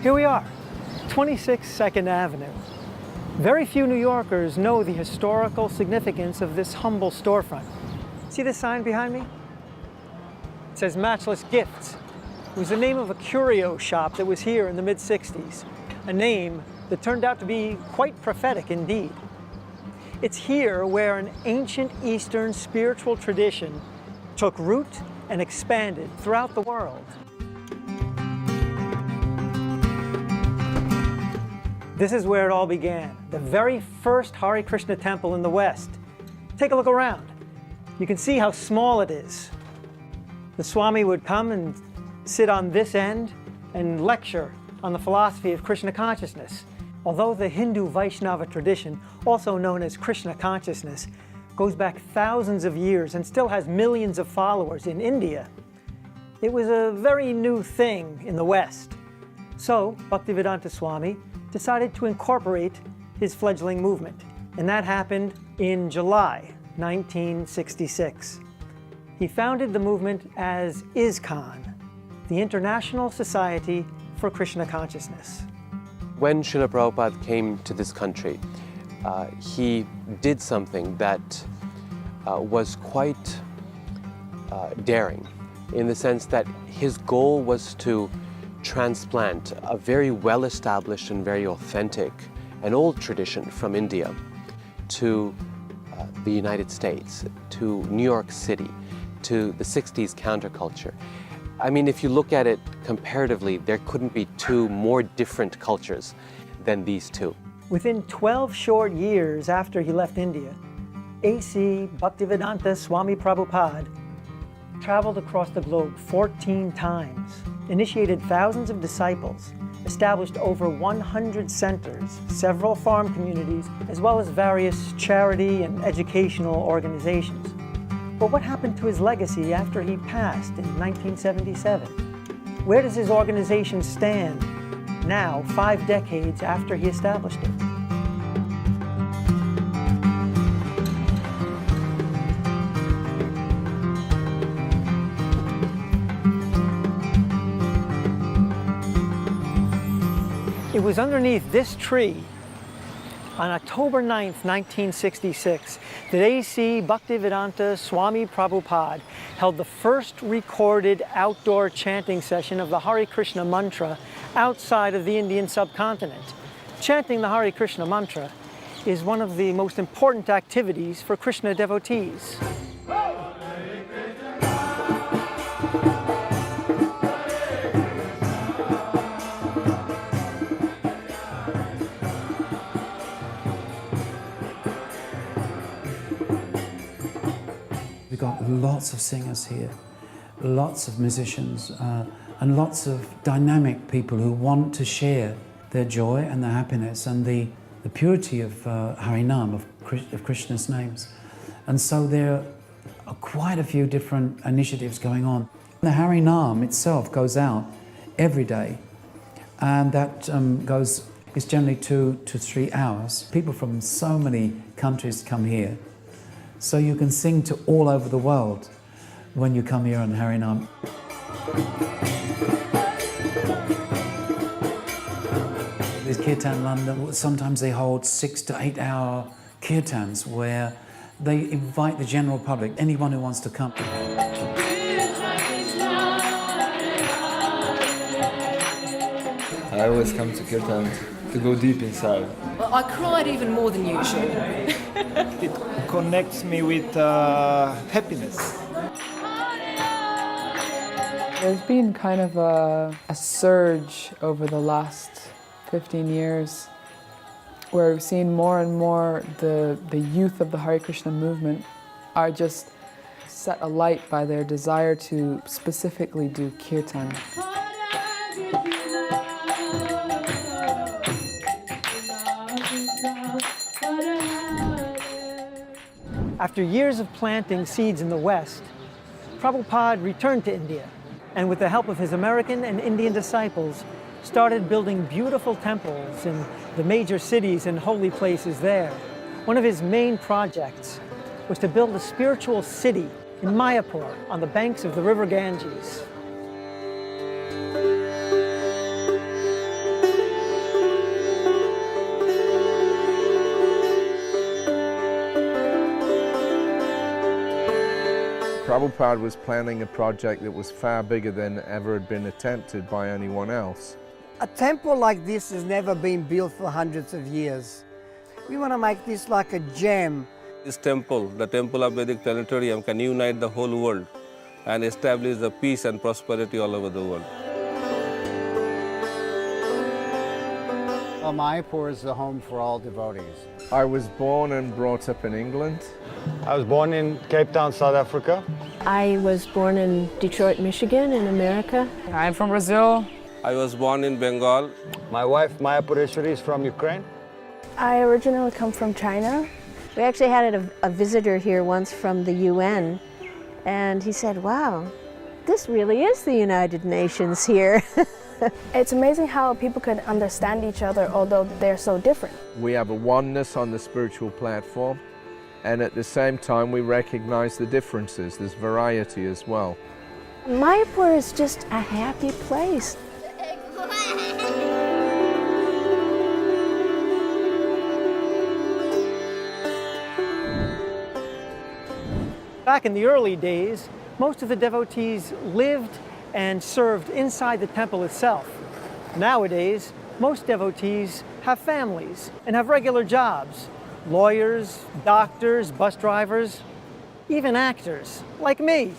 Here we are, 26 2nd Avenue. Very few New Yorkers know the historical significance of this humble storefront. See this sign behind me? It says Matchless Gifts. It was the name of a curio shop that was here in the mid-60s, a name that turned out to be quite prophetic indeed. It's here where an ancient Eastern spiritual tradition took root and expanded throughout the world. This is where it all began, the very first Hare Krishna temple in the West. Take a look around. You can see how small it is. The Swami would come and sit on this end and lecture on the philosophy of Krishna consciousness. Although the Hindu Vaishnava tradition, also known as Krishna consciousness, goes back thousands of years and still has millions of followers in India, it was a very new thing in the West. So Bhaktivedanta Swami decided to incorporate his fledgling movement, and that happened in July 1966. He founded the movement as Iskcon, the International Society for Krishna Consciousness. When Srila Prabhupada came to this country, he did something that was quite daring, in the sense that his goal was to transplant a very well-established and very authentic and old tradition from India to the United States, to New York City, to the 60s counterculture. I mean, if you look at it comparatively, there couldn't be two more different cultures than these two. Within 12 short years after he left India, A.C. Bhaktivedanta Swami Prabhupada traveled across the globe 14 times, initiated thousands of disciples, established over 100 centers, several farm communities, as well as various charity and educational organizations. But what happened to his legacy after he passed in 1977? Where does his organization stand now, 5 decades after he established it? It was underneath this tree on October 9th, 1966, that A.C. Bhaktivedanta Swami Prabhupada held the first recorded outdoor chanting session of the Hare Krishna mantra outside of the Indian subcontinent. Chanting the Hare Krishna mantra is one of the most important activities for Krishna devotees. We've got lots of singers here, lots of musicians, and lots of dynamic people who want to share their joy and their happiness and the purity of Harinam, of Krishna's names. And so there are quite a few different initiatives going on. The Harinam itself goes out every day, and that is generally 2 to 3 hours. People from so many countries come here. So you can sing to all over the world when you come here on Harinam. There's Kirtan London. Sometimes they hold 6 to 8 hour kirtans where they invite the general public, anyone who wants to come. I always come to kirtan to go deep inside. Well, I cried even more than usual. It connects me with happiness. There's been kind of a surge over the last 15 years where we've seen more and more the youth of the Hare Krishna movement are just set alight by their desire to specifically do kirtan. After years of planting seeds in the West, Prabhupada returned to India, and with the help of his American and Indian disciples, started building beautiful temples in the major cities and holy places there. One of his main projects was to build a spiritual city in Mayapur on the banks of the river Ganges. Prabhupada was planning a project that was far bigger than ever had been attempted by anyone else. A temple like this has never been built for hundreds of years. We want to make this like a gem. This temple, the Temple of Vedic Planetarium, can unite the whole world and establish the peace and prosperity all over the world. Well, Mayapur is the home for all devotees. I was born and brought up in England. I was born in Cape Town, South Africa. I was born in Detroit, Michigan, in America. I'm from Brazil. I was born in Bengal. My wife, Maya Pureshwari, is from Ukraine. I originally come from China. We actually had a visitor here once from the UN, and he said, wow, this really is the United Nations here. It's amazing how people can understand each other, although they're so different. We have a oneness on the spiritual platform, and at the same time we recognize the differences. There's variety as well. Mayapur is just a happy place. Back in the early days, most of the devotees lived and served inside the temple itself. Nowadays, most devotees have families and have regular jobs. Lawyers, doctors, bus drivers, even actors, like me.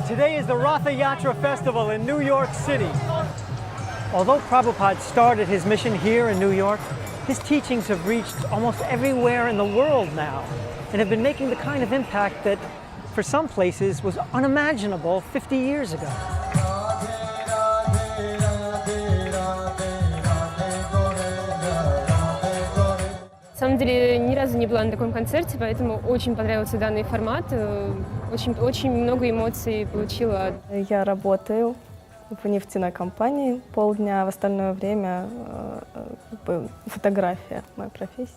Today is the Ratha Yatra Festival in New York City. Although Prabhupada started his mission here in New York, his teachings have reached almost everywhere in the world now and have been making the kind of impact that, for some places, was unimaginable 50 years ago. На самом деле, ни разу не была на таком концерте, поэтому очень понравился данный формат. Очень много эмоций получила. Я работаю в нефтяной компании полдня, в остальное время фотография, моя профессия.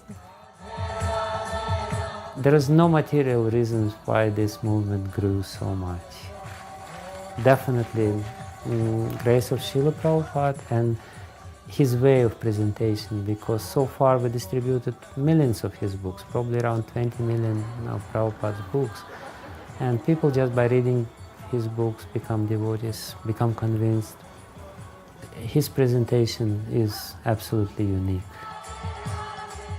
There is no material reasons why this movement grew so much. Definitely, grace of Srila Prabhupada and his way of presentation, because so far we distributed millions of his books, probably around 20 million of Prabhupada's books. And people just by reading his books become devotees, become convinced. His presentation is absolutely unique.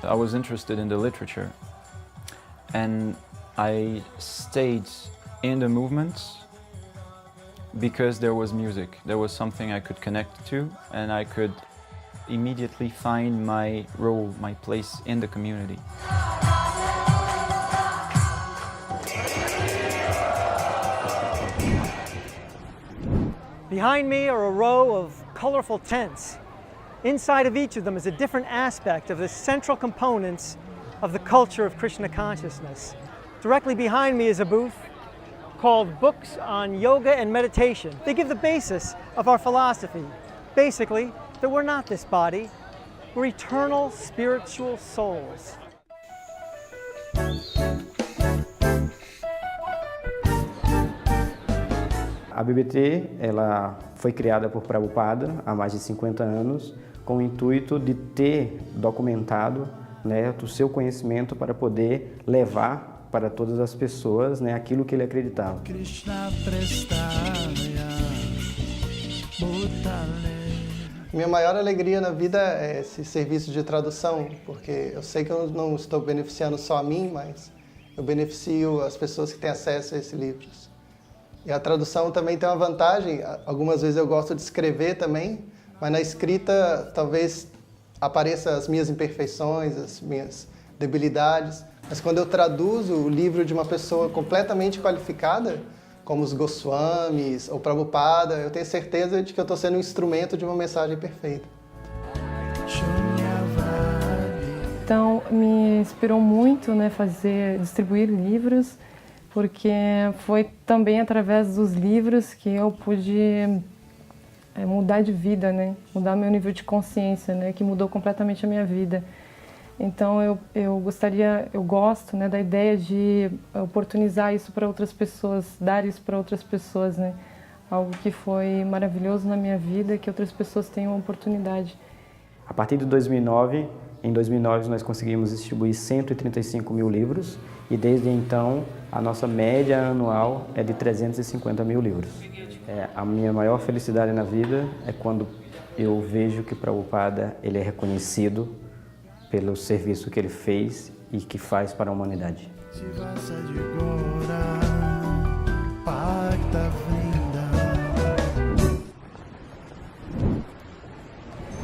I was interested in the literature, and I stayed in the movements because there was music. There was something I could connect to, and I could immediately find my role, my place in the community. Behind me are a row of colorful tents. Inside of each of them is a different aspect of the central components of the culture of Krishna consciousness. Directly behind me is a booth called Books on Yoga and Meditation. They give the basis of our philosophy. Basically, that we're not this body, we're eternal spiritual souls. A BBT ela foi criada por Prabhupada há mais de 50 anos com o intuito de ter documentado, né, o seu conhecimento para poder levar para todas as pessoas, né, aquilo que ele acreditava. Minha maior alegria na vida é esse serviço de tradução, porque eu sei que eu não estou beneficiando só a mim, mas eu beneficio as pessoas que têm acesso a esses livros. E a tradução também tem uma vantagem, algumas vezes eu gosto de escrever também, mas na escrita talvez apareçam as minhas imperfeições, as minhas debilidades, mas quando eu traduzo o livro de uma pessoa completamente qualificada, como os Goswamis ou Prabhupada, eu tenho certeza de que eu estou sendo um instrumento de uma mensagem perfeita. Então, me inspirou muito, né, distribuir livros, porque foi também através dos livros que eu pude mudar de vida, né, mudar meu nível de consciência, né, que mudou completamente a minha vida. Então eu gosto, né, da ideia de oportunizar isso para outras pessoas, dar isso para outras pessoas, né? Algo que foi maravilhoso na minha vida, que outras pessoas tenham a oportunidade. A partir de 2009, em 2009 nós conseguimos distribuir 135 mil livros e desde então a nossa média anual é de 350 mil livros. A minha maior felicidade na vida é quando eu vejo que Prabhupada ele é reconhecido pelo serviço que ele fez e que faz para a humanidade.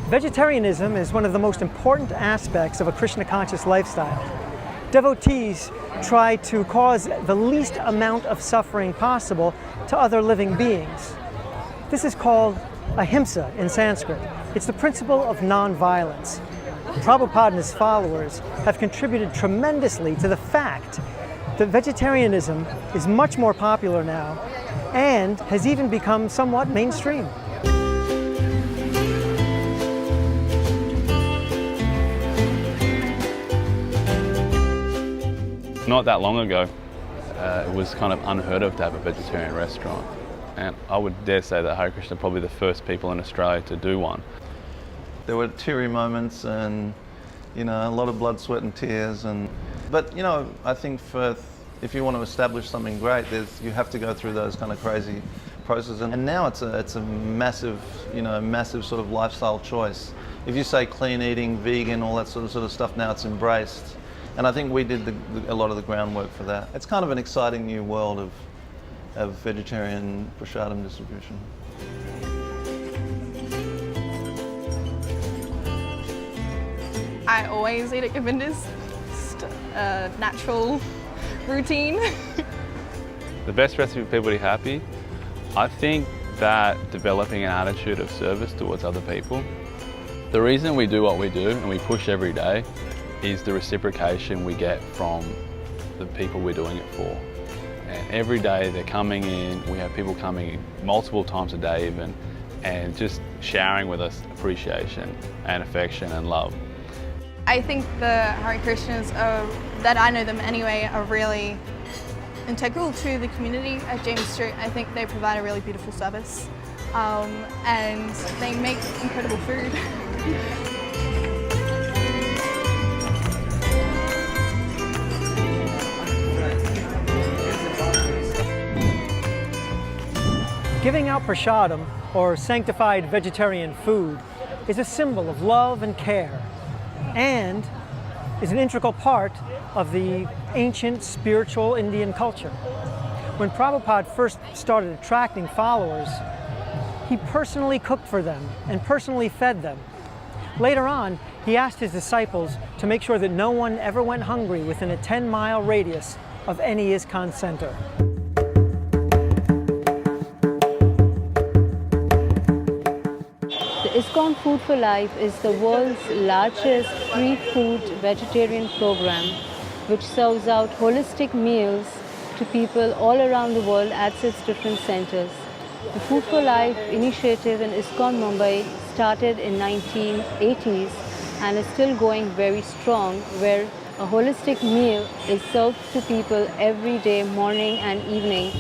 Vegetarianism is one of the most important aspects of a Krishna-conscious lifestyle. Devotees try to cause the least amount of suffering possible to other living beings. This is called ahimsa in Sanskrit. It's the principle of non-violence. Prabhupada and his followers have contributed tremendously to the fact that vegetarianism is much more popular now and has even become somewhat mainstream. Not that long ago, it was kind of unheard of to have a vegetarian restaurant. And I would dare say that Hare Krishna are probably the first people in Australia to do one. There were teary moments and, you know, a lot of blood, sweat and tears. But, you know, I think if you want to establish something great, you have to go through those kind of crazy processes. And now it's a massive, you know, massive sort of lifestyle choice. If you say clean eating, vegan, all that sort of stuff, now it's embraced. And I think we did a lot of the groundwork for that. It's kind of an exciting new world of vegetarian prasadam distribution. I always eat at Govinda's, just a natural routine. The best recipe for people to be happy, I think that developing an attitude of service towards other people. The reason we do what we do and we push every day is the reciprocation we get from the people we're doing it for. And every day they're coming in, we have people coming in multiple times a day even, and just showering with us appreciation and affection and love. I think the Hare Krishnas, that I know them anyway, are really integral to the community at James Street. I think they provide a really beautiful service and they make incredible food. Giving out prasadam, or sanctified vegetarian food, is a symbol of love and care, and is an integral part of the ancient spiritual Indian culture. When Prabhupada first started attracting followers, he personally cooked for them and personally fed them. Later on, he asked his disciples to make sure that no one ever went hungry within a 10-mile radius of any Iskcon center. The Iskcon Food for Life is the world's largest free food vegetarian program which serves out holistic meals to people all around the world at its different centers. The Food for Life initiative in Iskcon Mumbai started in 1980s and is still going very strong, where a holistic meal is served to people every day, morning and evening.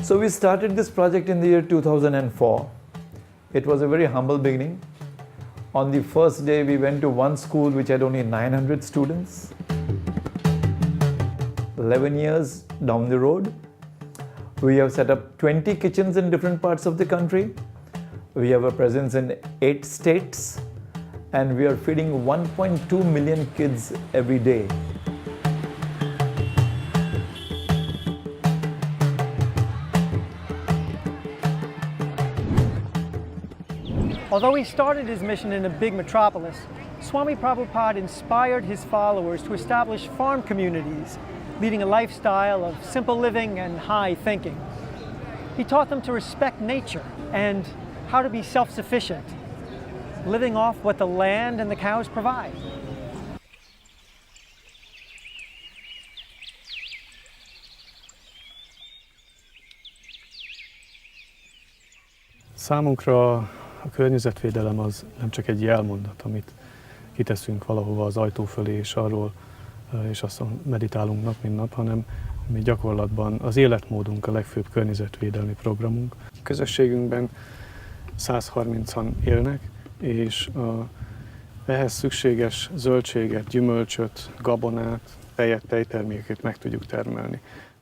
So we started this project in the year 2004. It was a very humble beginning. On the first day, we went to one school which had only 900 students. 11 years down the road, we have set up 20 kitchens in different parts of the country. We have a presence in 8 states, and we are feeding 1.2 million kids every day. Although he started his mission in a big metropolis, Swami Prabhupada inspired his followers to establish farm communities, leading a lifestyle of simple living and high thinking. He taught them to respect nature and how to be self-sufficient, living off what the land and the cows provide. Számunkra a környezetvédelem az nem csak egy jelmondat, amit kiteszünk valahova az ajtó fölé, és arról és azt meditálunk nap, mint nap, hanem mi gyakorlatban az életmódunk a legfőbb környezetvédelmi programunk. Közösségünkben 130-an élnek, és ehhez szükséges zöldséget, gyümölcsöt, gabonát, tejet, tejtermékeket meg tudjuk termelni.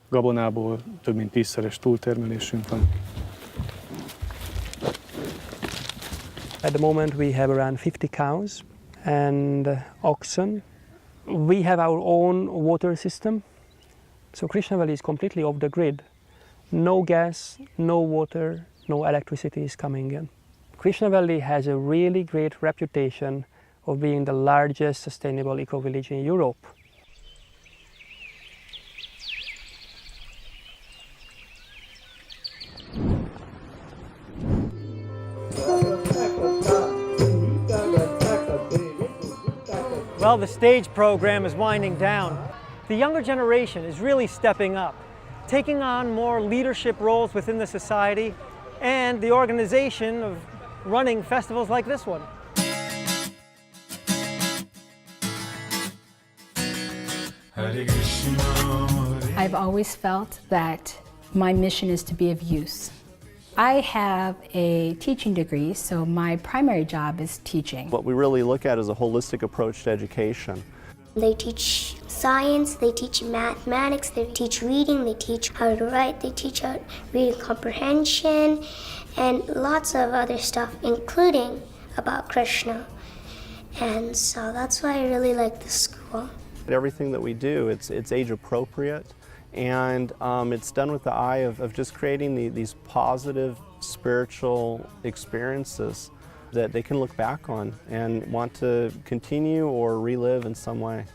Gabonából több mint 10-szeres túltermelésünk van. At the moment we have around 50 cows and oxen. We have our own water system. So Krishna Valley is completely off the grid. No gas, no water, no electricity is coming in. Krishna Valley has a really great reputation of being the largest sustainable eco-village in Europe. Well, the stage program is winding down. The younger generation is really stepping up, taking on more leadership roles within the society and the organization of running festivals like this one. I've always felt that my mission is to be of use. I have a teaching degree, so my primary job is teaching. What we really look at is a holistic approach to education. They teach science, they teach mathematics, they teach reading, they teach how to write, they teach how reading comprehension, and lots of other stuff, including about Krishna. And so that's why I really like this school. Everything that we do, it's age appropriate, and it's done with the eye of just creating these positive spiritual experiences that they can look back on and want to continue or relive in some way.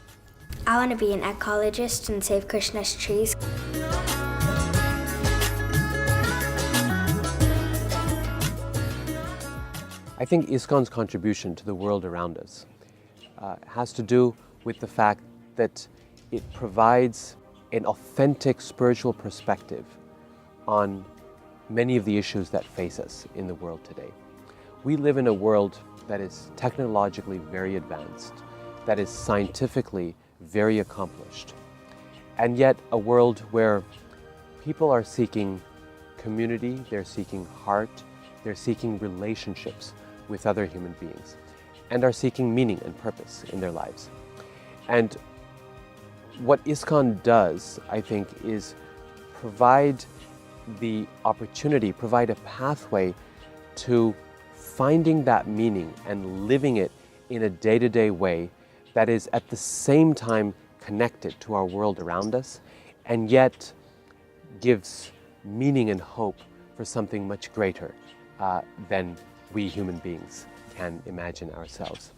I want to be an ecologist and save Krishna's trees. I think Iskcon's contribution to the world around us has to do with the fact that it provides an authentic spiritual perspective on many of the issues that face us in the world today. We live in a world that is technologically very advanced, that is scientifically very accomplished, and yet a world where people are seeking community, they're seeking heart, they're seeking relationships with other human beings, and are seeking meaning and purpose in their lives. And what Iskcon does, I think, is provide the opportunity, provide a pathway to finding that meaning and living it in a day-to-day way that is at the same time connected to our world around us and yet gives meaning and hope for something much greater than we human beings can imagine ourselves.